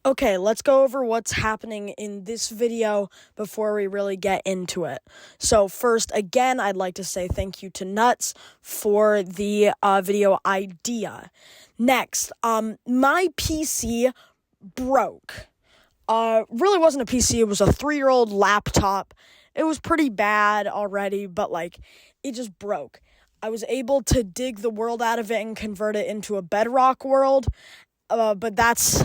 Okay, let's go over what's happening in this video before we really get into it. So first, again, I'd like to say thank you to Nuts for the video idea. Next, my PC broke. Really wasn't a PC, it was a 3-year-old laptop. It was pretty bad already, but it just broke. I was able to dig the world out of it and convert it into a bedrock world, but that's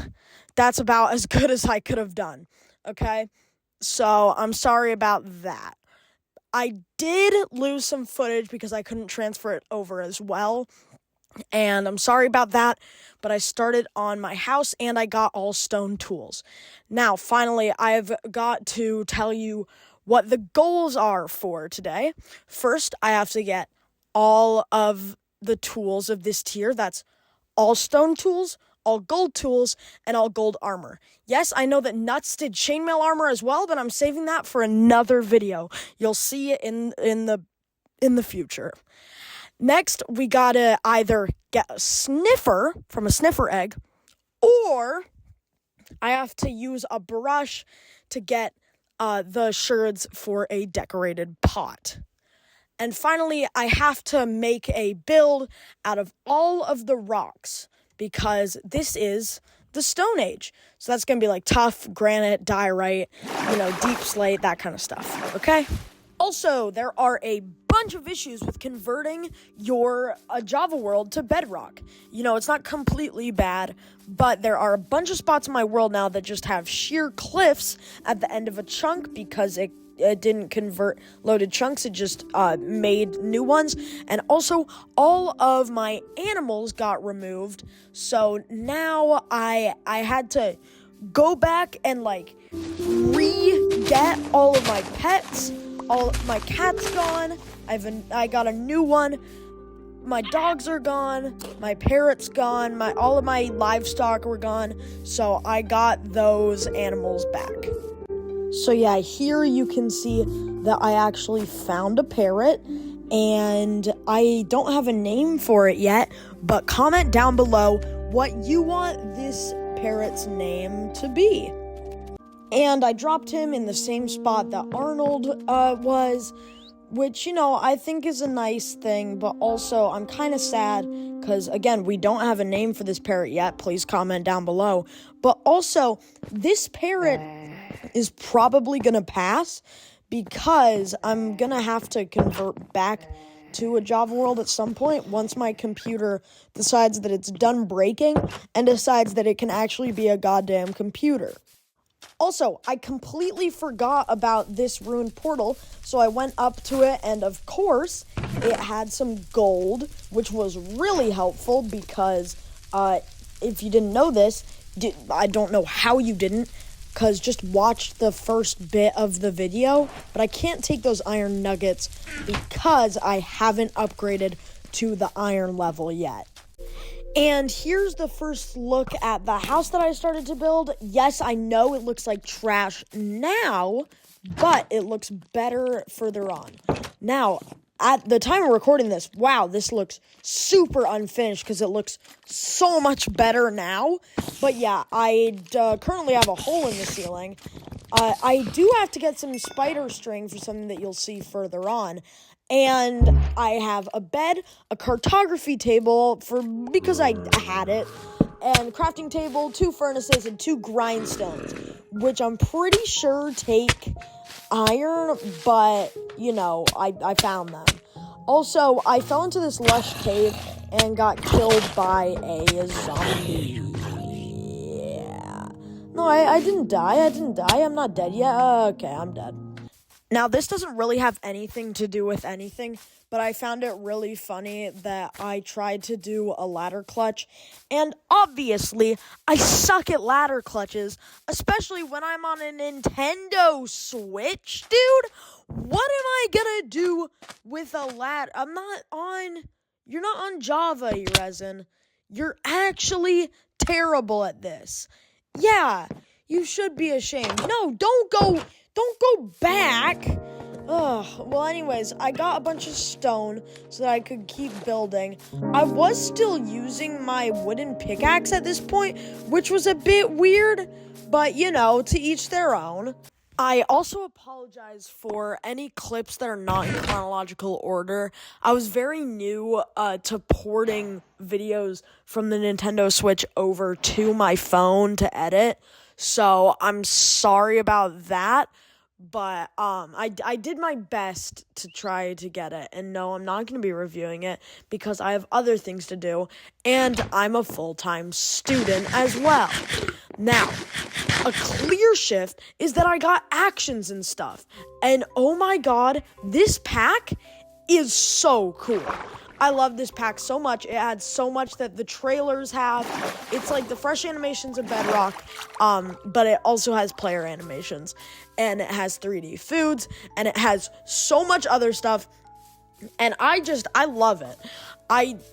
about as good as I could have done, okay? So I'm sorry about that. I did lose some footage because I couldn't transfer it over as well, and I'm sorry about that, but I started on my house and I got all stone tools. Now, finally, I've got to tell you what the goals are for today. First, I have to get all of the tools of this tier. That's all stone tools, all gold tools, and all gold armor. Yes, I know that Nuts did chainmail armor as well, but I'm saving that for another video. You'll see it in the future. Next, we gotta either get a sniffer from a sniffer egg, or I have to use a brush to get the sherds for a decorated pot. And finally, I have to make a build out of all of the rocks, because this is the Stone Age. So that's going to be tuff, granite, diorite, deep slate, that kind of stuff, okay? Also, there are a bunch of issues with converting your Java world to bedrock. It's not completely bad, but there are a bunch of spots in my world now that just have sheer cliffs at the end of a chunk because it didn't convert loaded chunks, it just made new ones. And also, all of my animals got removed, so now I had to go back and re-get all of my pets. All of my cat's gone, I got a new one, my dogs are gone, my parrot's gone, all of my livestock were gone, so I got those animals back. So yeah, here you can see that I actually found a parrot, and I don't have a name for it yet, but comment down below what you want this parrot's name to be. And I dropped him in the same spot that Arnold was, which, I think is a nice thing, but also I'm kind of sad because, again, we don't have a name for this parrot yet. Please comment down below. But also, this parrot is probably going to pass because I'm going to have to convert back to a Java world at some point once my computer decides that it's done breaking and decides that it can actually be a goddamn computer. Also, I completely forgot about this ruined portal, so I went up to it, and of course, it had some gold, which was really helpful because if you didn't know this, I don't know how you didn't, because just watched the first bit of the video, but I can't take those iron nuggets because I haven't upgraded to the iron level yet. And here's the first look at the house that I started to build. Yes, I know it looks like trash now, but it looks better further on. Now, at the time of recording this, wow, this looks super unfinished because it looks so much better now. But yeah, I currently have a hole in the ceiling. I do have to get some spider string for something that you'll see further on. And I have a bed, a cartography table because I had it, and a crafting table, 2 furnaces, and 2 grindstones, which I'm pretty sure take iron, but, I found them. Also, I fell into this lush cave and got killed by a zombie. Yeah. No, I didn't die. I'm not dead yet. Okay, I'm dead. Now, this doesn't really have anything to do with anything, but I found it really funny that I tried to do a ladder clutch, and obviously, I suck at ladder clutches, especially when I'm on a Nintendo Switch, dude. What am I gonna do with a ladder? You're not on Java, you resin. You're actually terrible at this. Yeah, you should be ashamed. No, don't go back. Well, anyways, I got a bunch of stone so that I could keep building. I was still using my wooden pickaxe at this point, which was a bit weird, But, to each their own. I also apologize for any clips that are not in chronological order. I was very new to porting videos from the Nintendo Switch over to my phone to edit, so I'm sorry about that. But I did my best to try to get it, and no, I'm not going to be reviewing it because I have other things to do, and I'm a full-time student as well. Now, a clear shift is that I got actions and stuff, and oh my god, this pack is so cool. I love this pack so much. It adds so much that the trailers have. It's like the fresh animations of Bedrock, but it also has player animations, and it has 3D foods, and it has so much other stuff, and I love it.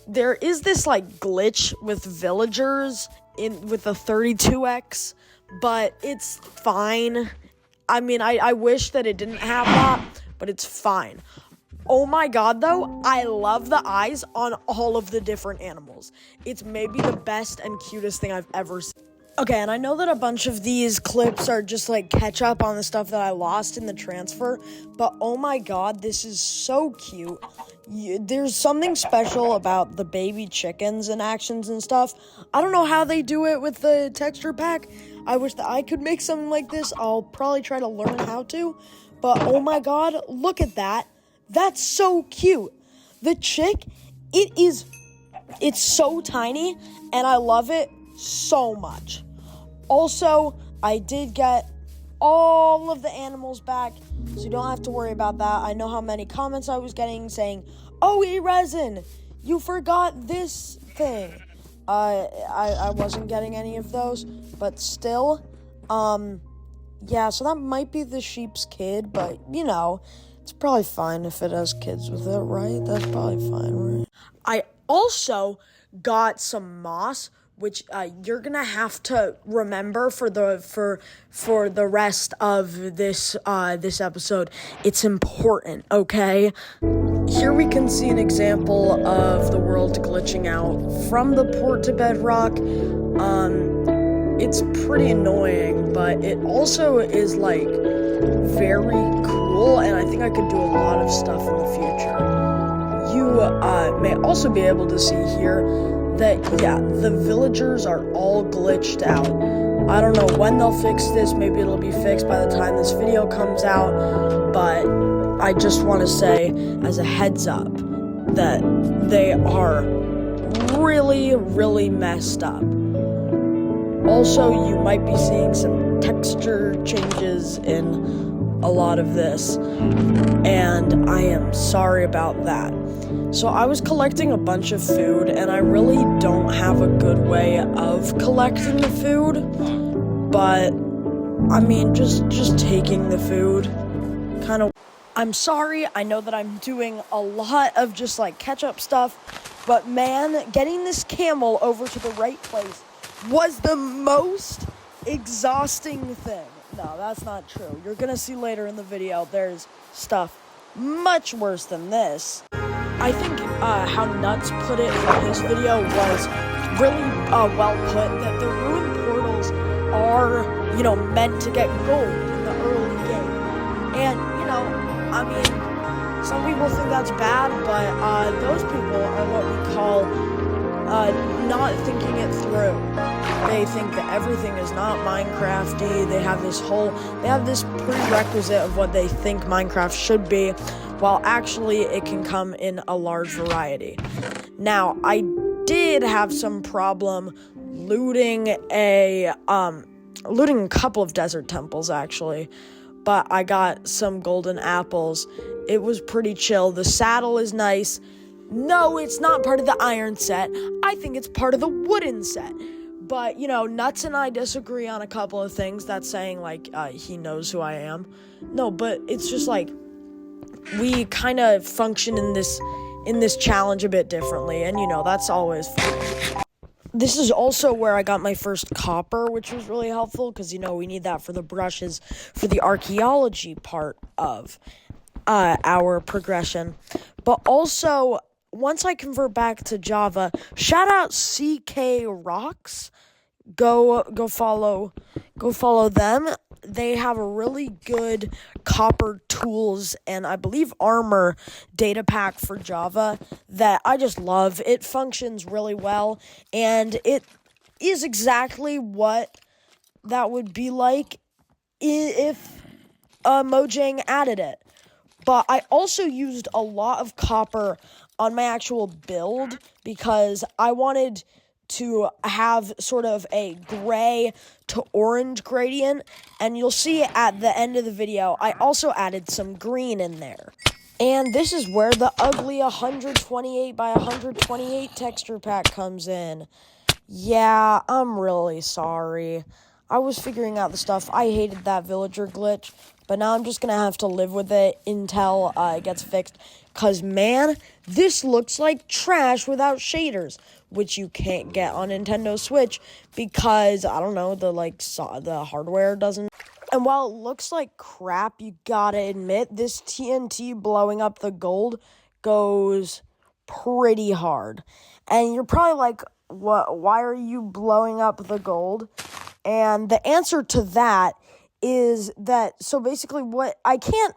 There is this like glitch with villagers with the 32x, but it's fine. I mean, I wish that it didn't have that, but it's fine. Oh my god, though, I love the eyes on all of the different animals. It's maybe the best and cutest thing I've ever seen. Okay, and I know that a bunch of these clips are just like catch up on the stuff that I lost in the transfer, but oh my god, this is so cute. There's something special about the baby chickens and actions and stuff. I don't know how they do it with the texture pack. I wish that I could make something like this. I'll probably try to learn how to, but oh my god, look at that. That's so cute. The chick, it's so tiny, and I love it so much. Also, I did get all of the animals back, so you don't have to worry about that. I know how many comments I was getting saying, "Oh, E-Resin, you forgot this thing." I wasn't getting any of those, but still, yeah, so that might be the sheep's kid, but, it's probably fine if it has kids with it, right? That's probably fine, right? I also got some moss, which you're gonna have to remember for the rest of this episode. It's important, okay? Here we can see an example of the world glitching out from the port to Bedrock. It's pretty annoying, but it also is like very cool, and I think I could do a lot of stuff in the future. You may also be able to see here that, yeah, the villagers are all glitched out. I don't know when they'll fix this. Maybe it'll be fixed by the time this video comes out, but I just want to say as a heads up that they are really, really messed up. Also, you might be seeing some texture changes in a lot of this, and I am sorry about that. So I was collecting a bunch of food, and I really don't have a good way of collecting the food, but I mean, just taking the food, kind of. I'm sorry, I know that I'm doing a lot of just like catch-up stuff, but man, getting this camel over to the right place was the most exhausting thing. No, that's not true. You're gonna see later in the video, there's stuff much worse than this. I think how Nuts put it in his video was really well put, that the ruined portals are, meant to get gold in the early game. And, I mean, some people think that's bad, but those people are what we call not thinking it through. They think that everything is not Minecrafty. They have this prerequisite of what they think Minecraft should be, while actually it can come in a large variety. Now, I did have some problem looting a couple of desert temples, actually, but I got some golden apples. It was pretty chill. The saddle is nice. No, it's not part of the iron set. I think it's part of the wooden set. But, Nuts and I disagree on a couple of things. That's saying, like, he knows who I am. No, but it's just, like, we kind of function in this challenge a bit differently. And, that's always fun. This is also where I got my first copper, which was really helpful. Because, we need that for the brushes for the archaeology part of our progression. But also, once I convert back to Java, shout out CK Rocks. go follow them. They have a really good copper tools and I believe armor data pack for Java that I just love. It functions really well, and it is exactly what that would be like if Mojang added it. But I also used a lot of copper on my actual build because I wanted to have sort of a gray to orange gradient, and you'll see at the end of the video, I also added some green in there. And this is where the ugly 128 by 128 texture pack comes in. Yeah, I'm really sorry. I was figuring out the stuff. I hated that villager glitch, but now I'm just going to have to live with it until it gets fixed. Because, man, this looks like trash without shaders, which you can't get on Nintendo Switch because, I don't know, the hardware doesn't. And while it looks like crap, you gotta admit, this TNT blowing up the gold goes pretty hard. And you're probably like, what? Why are you blowing up the gold? And the answer to that is that, so basically I can't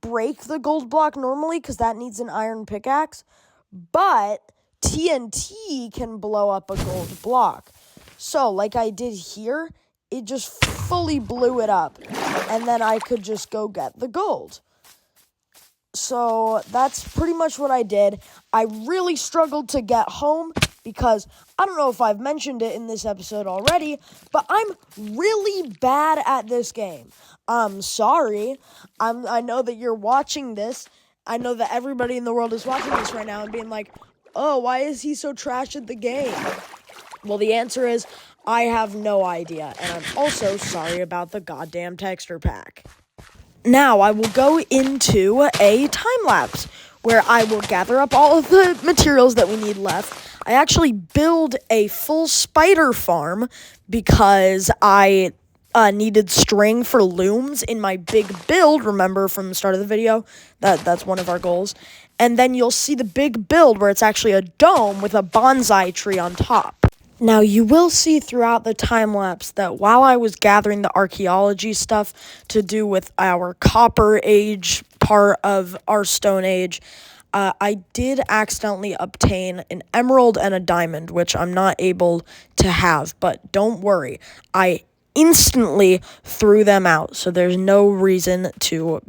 break the gold block normally because that needs an iron pickaxe, but TNT can blow up a gold block. So, like I did here, it just fully blew it up, and then I could just go get the gold. So that's pretty much what I did. I really struggled to get home because I don't know if I've mentioned it in this episode already, but I'm really bad at this game. I'm sorry. I know that you're watching this. I know that everybody in the world is watching this right now and being like, oh, why is he so trash at the game? Well, the answer is I have no idea, and I'm also sorry about the goddamn texture pack. Now, I will go into a time-lapse where I will gather up all of the materials that we need left. I actually build a full spider farm because I needed string for looms in my big build. Remember from the start of the video, that's one of our goals. And then you'll see the big build where it's actually a dome with a bonsai tree on top. Now, you will see throughout the time-lapse that while I was gathering the archaeology stuff to do with our Copper Age part of our Stone Age, I did accidentally obtain an emerald and a diamond, which I'm not able to have, but don't worry. I instantly threw them out, so there's no reason to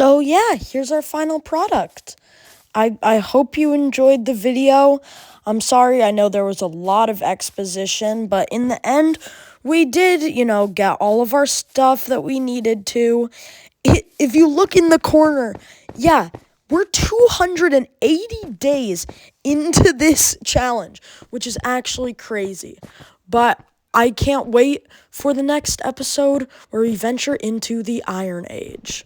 So yeah, here's our final product. I hope you enjoyed the video. I'm sorry, I know there was a lot of exposition, but in the end, we did, get all of our stuff that we needed to. If you look in the corner, yeah, we're 280 days into this challenge, which is actually crazy. But I can't wait for the next episode where we venture into the Iron Age.